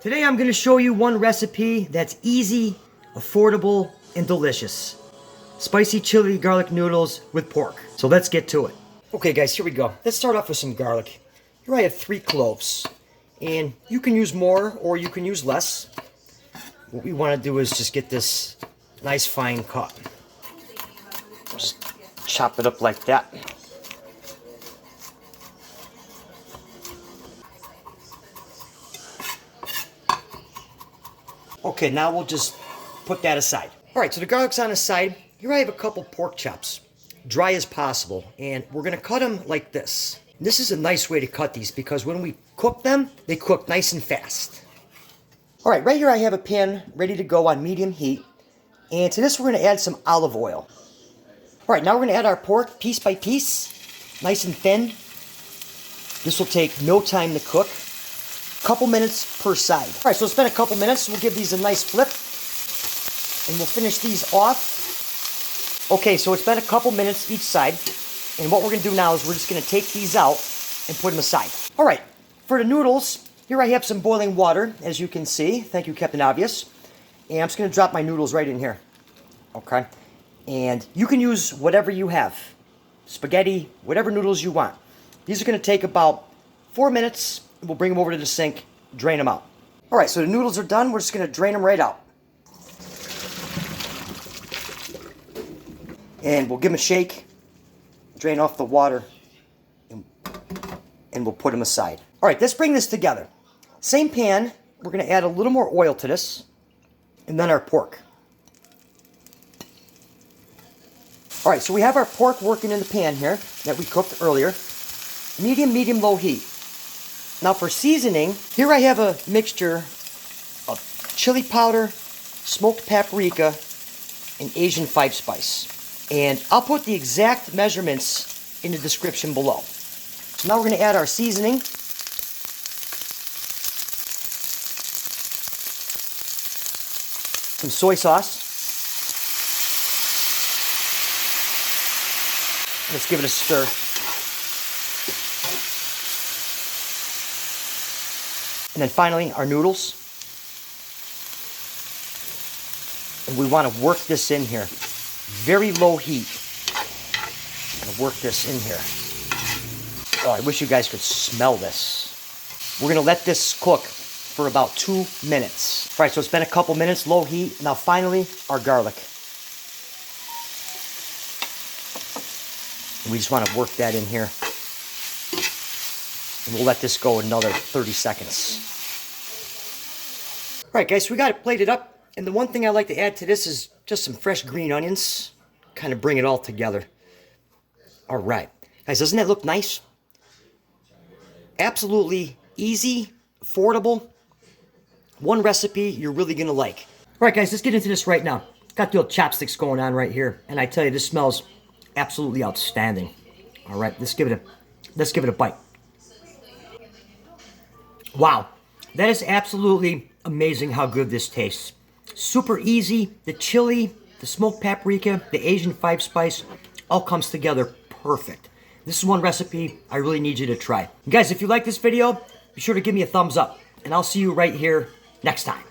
Today I'm going to show you one recipe that's easy, affordable, and delicious. Spicy chili garlic noodles with pork. So let's get to it. Okay guys, here we go. Let's start off with some garlic. Here I have 3 cloves. And you can use more or you can use less. What we want to do is just get this nice fine cut. Just chop it up like that. Okay, now we'll just put that aside. Alright, so the garlic's on the side. Here I have a couple pork chops, dry as possible, and we're going to cut them like this. This is a nice way to cut these because when we cook them, they cook nice and fast. Alright, right here I have a pan ready to go on medium heat, and to this we're going to add some olive oil. Alright, now we're going to add our pork piece by piece, nice and thin. This will take no time to cook. Couple minutes per side. Alright, so it's been a couple minutes. We'll give these a nice flip. And we'll finish these off. Okay, so it's been a couple minutes each side. And what we're going to do now is we're just going to take these out and put them aside. Alright, for the noodles, here I have some boiling water, as you can see. Thank you, Captain Obvious. And I'm just going to drop my noodles right in here. Okay. And you can use whatever you have. Spaghetti, whatever noodles you want. These are going to take about 4 minutes. We'll bring them over to the sink, drain them out. Alright, so the noodles are done. We're just going to drain them right out. And we'll give them a shake, drain off the water, and we'll put them aside. Alright, let's bring this together. Same pan, we're going to add a little more oil to this, and then our pork. Alright, so we have our pork working in the pan here that we cooked earlier. Medium, low heat. Now for seasoning, here I have a mixture of chili powder, smoked paprika, and Asian 5-spice. And I'll put the exact measurements in the description below. So now we're going to add our seasoning. Some soy sauce. Let's give it a stir. And then finally, our noodles. And we want to work this in here. Very low heat. And work this in here. Oh, I wish you guys could smell this. We're going to let this cook for about 2 minutes. All right, so it's been a couple minutes, low heat. Now finally, our garlic. And we just want to work that in here. And we'll let this go another 30 seconds. Alright guys, so we got it plated up. And the one thing I like to add to this is just some fresh green onions. Kind of bring it all together. Alright. Guys, doesn't that look nice? Absolutely easy, affordable. One recipe you're really going to like. Alright guys, let's get into this right now. Got the old chopsticks going on right here. And I tell you, this smells absolutely outstanding. Alright, let's give it a bite. Wow, that is absolutely amazing how good this tastes. Super easy. The chili, the smoked paprika, the Asian 5-spice, all comes together perfect. This is one recipe I really need you to try. And guys, if you like this video, be sure to give me a thumbs up. And I'll see you right here next time.